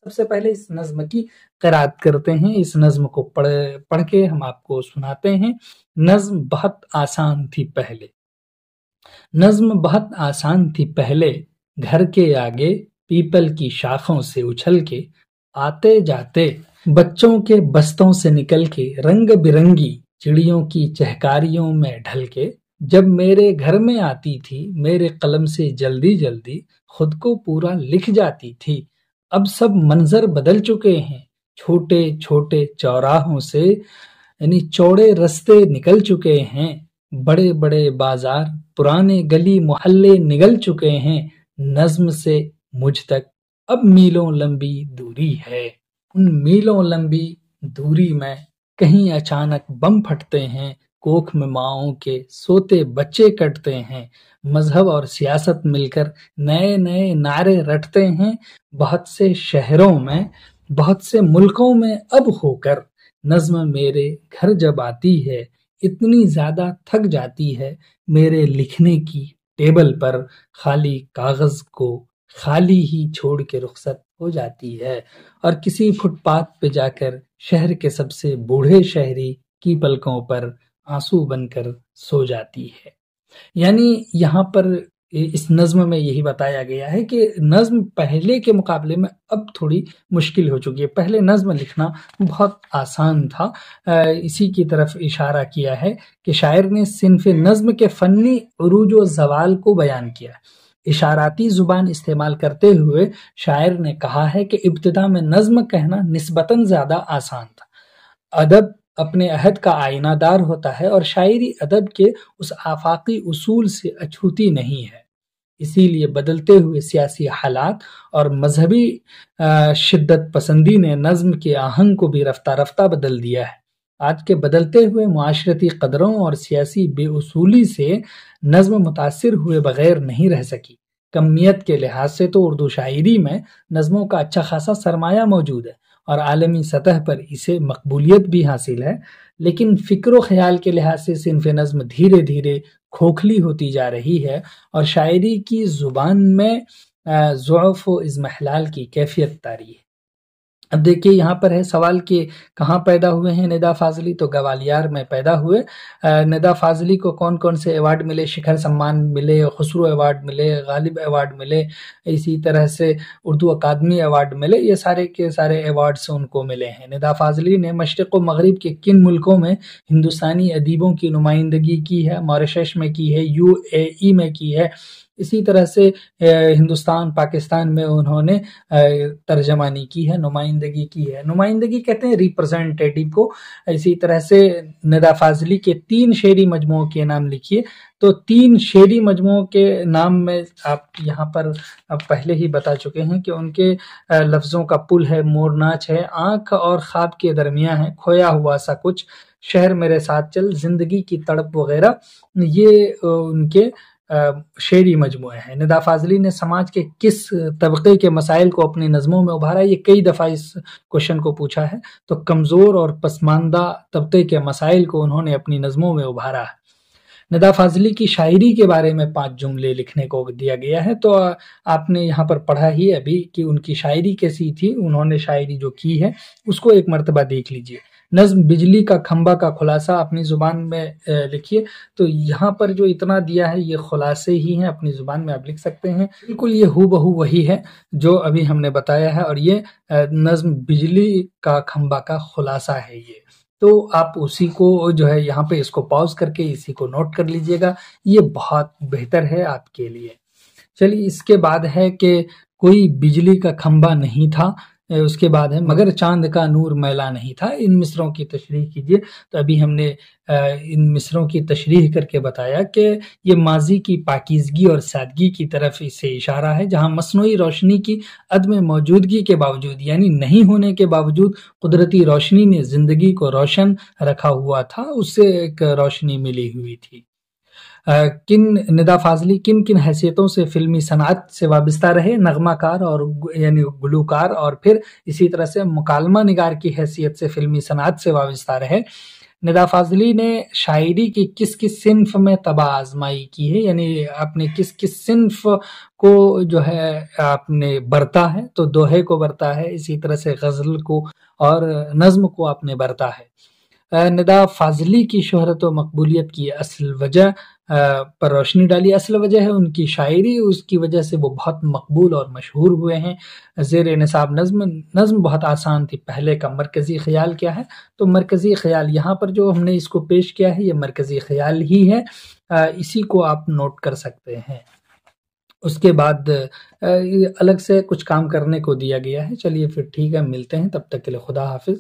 سب سے پہلے اس نظم کی قرات کرتے ہیں، اس نظم کو پڑھ کے ہم آپ کو سناتے ہیں۔ نظم بہت آسان تھی پہلے، نظم بہت آسان تھی پہلے، گھر کے آگے پیپل کی شاخوں سے اچھل کے، آتے جاتے بچوں کے بستوں سے نکل کے، رنگ برنگی چڑیوں کی چہکاریوں میں ڈھل کے، جب میرے گھر میں آتی تھی میرے قلم سے جلدی جلدی، خود کو پورا لکھ جاتی تھی۔ اب سب منظر بدل چکے ہیں، چھوٹے چھوٹے چوراہوں سے یعنی چوڑے رستے نکل چکے ہیں، بڑے بڑے بازار پرانے گلی محلے نگل چکے ہیں، نظم سے مجھ تک اب میلوں لمبی دوری ہے۔ ان میلوں لمبی دوری میں کہیں اچانک بم پھٹتے ہیں، کوکھ میں ماؤں کے سوتے بچے کٹتے ہیں، مذہب اور سیاست مل کر نئے نئے نعرے رٹتے ہیں، بہت سے شہروں میں بہت سے ملکوں میں اب ہو کر، نظم میرے گھر جب آتی ہے اتنی زیادہ تھک جاتی ہے، میرے لکھنے کی ٹیبل پر خالی کاغذ کو خالی ہی چھوڑ کے رخصت ہو جاتی ہے، اور کسی فٹ پاتھ پہ جا کر شہر کے سب سے بوڑھے شہری کی پلکوں پر آنسو بن کر سو جاتی ہے۔ یعنی یہاں پر اس نظم میں یہی بتایا گیا ہے کہ نظم پہلے کے مقابلے میں اب تھوڑی مشکل ہو چکی ہے۔ پہلے نظم لکھنا بہت آسان تھا۔ اسی کی طرف اشارہ کیا ہے کہ شاعر نے صنف نظم کے فنی عروج و زوال کو بیان کیا ہے۔ اشاراتی زبان استعمال کرتے ہوئے شاعر نے کہا ہے کہ ابتدا میں نظم کہنا نسبتاً زیادہ آسان تھا۔ ادب اپنے عہد کا آئینہ دار ہوتا ہے اور شاعری ادب کے اس آفاقی اصول سے اچھوتی نہیں ہے، اسی لیے بدلتے ہوئے سیاسی حالات اور مذہبی شدت پسندی نے نظم کے آہنگ کو بھی رفتہ رفتہ بدل دیا ہے۔ آج کے بدلتے ہوئے معاشرتی قدروں اور سیاسی بے اصولی سے نظم متاثر ہوئے بغیر نہیں رہ سکی۔ کمیت کے لحاظ سے تو اردو شاعری میں نظموں کا اچھا خاصا سرمایہ موجود ہے اور عالمی سطح پر اسے مقبولیت بھی حاصل ہے، لیکن فکر و خیال کے لحاظ سے صنف نظم دھیرے دھیرے کھوکھلی ہوتی جا رہی ہے اور شاعری کی زبان میں ضعف و اضمحلال کی کیفیت طاری ہے۔ اب دیکھیے یہاں پر ہے سوال کہ کہاں پیدا ہوئے ہیں ندا فاضلی، تو گوالیار میں پیدا ہوئے۔ ندا فاضلی کو کون کون سے ایوارڈ ملے؟ شکھر سمان ملے، خسرو ایوارڈ ملے، غالب ایوارڈ ملے، اسی طرح سے اردو اکادمی ایوارڈ ملے، یہ سارے کے سارے ایوارڈز ان کو ملے ہیں۔ ندا فاضلی نے مشرق و مغرب کے کن ملکوں میں ہندوستانی ادیبوں کی نمائندگی کی ہے؟ ماریشس میں کی ہے، UAE میں کی ہے، اسی طرح سے ہندوستان پاکستان میں انہوں نے ترجمانی کی ہے، نمائندگی کی ہے۔ نمائندگی کہتے ہیں ریپرزنٹیٹیو کو۔ اسی طرح سے ندا فاضلی کے 3 شعری مجموعوں کے نام لکھیے، تو 3 شعری مجموعوں کے نام میں آپ یہاں پر پہلے ہی بتا چکے ہیں کہ ان کے لفظوں کا پل ہے، مور ناچ ہے، آنکھ اور خواب کے درمیان ہے، کھویا ہوا سا کچھ، شہر میرے ساتھ چل، زندگی کی تڑپ وغیرہ، یہ ان کے شعری مجموعے ہیں۔ ندا فاضلی نے سماج کے کس طبقے کے مسائل کو اپنی نظموں میں ابھارا؟ یہ کئی دفعہ اس کوشچن کو پوچھا ہے، تو کمزور اور پسماندہ طبقے کے مسائل کو انہوں نے اپنی نظموں میں ابھارا ہے۔ ندا فاضلی کی شاعری کے بارے میں 5 جملے لکھنے کو دیا گیا ہے، تو آپ نے یہاں پر پڑھا ہی ابھی کہ ان کی شاعری کیسی تھی، انہوں نے شاعری جو کی ہے اس کو ایک مرتبہ دیکھ لیجئے۔ نظم بجلی کا کھمبا کا خلاصہ اپنی زبان میں لکھیے، تو یہاں پر جو اتنا دیا ہے یہ خلاصے ہی ہیں، اپنی زبان میں آپ لکھ سکتے ہیں۔ بالکل یہ ہو بہو وہی ہے جو ابھی ہم نے بتایا ہے، اور یہ نظم بجلی کا کھمبا کا خلاصہ ہے یہ، تو آپ اسی کو جو ہے یہاں پہ اس کو پاؤز کر کے اسی کو نوٹ کر لیجئے گا، یہ بہت بہتر ہے آپ کے لیے۔ چلیے اس کے بعد ہے کہ کوئی بجلی کا کھمبا نہیں تھا، اس کے بعد ہے مگر چاند کا نور میلا نہیں تھا۔ ان مصروں کی تشریح کیجئے، تو ابھی ہم نے ان مصروں کی تشریح کر کے بتایا کہ یہ ماضی کی پاکیزگی اور سادگی کی طرف اس سے اشارہ ہے، جہاں مصنوعی روشنی کی عدم موجودگی کے باوجود، یعنی نہیں ہونے کے باوجود، قدرتی روشنی نے زندگی کو روشن رکھا ہوا تھا، اس سے ایک روشنی ملی ہوئی تھی۔ ندا فاضلی کن کن حیثیتوں سے فلمی صنعت سے وابستہ رہے؟ نغمہ کار اور یعنی گلوکار، اور پھر اسی طرح سے مکالمہ نگار کی حیثیت سے فلمی صنعت سے وابستہ رہے۔ ندا فاضلی نے شاعری کی کس کس صنف میں طبع آزمائی کی ہے، یعنی آپ نے کس کس صنف کو جو ہے آپ نے برتا ہے؟ تو دوہے کو برتا ہے، اسی طرح سے غزل کو اور نظم کو آپ نے برتا ہے۔ ندا فاضلی کی شہرت و مقبولیت کی اصل وجہ پر روشنی ڈالی۔ اصل وجہ ہے ان کی شاعری، اس کی وجہ سے وہ بہت مقبول اور مشہور ہوئے ہیں۔ زیر نصاب نظم بہت آسان تھی پہلے کا مرکزی خیال کیا ہے؟ تو مرکزی خیال یہاں پر جو ہم نے اس کو پیش کیا ہے یہ مرکزی خیال ہی ہے، اسی کو آپ نوٹ کر سکتے ہیں۔ اس کے بعد الگ سے کچھ کام کرنے کو دیا گیا ہے۔ چلیے پھر ٹھیک ہے، ملتے ہیں، تب تک کے لیے خدا حافظ۔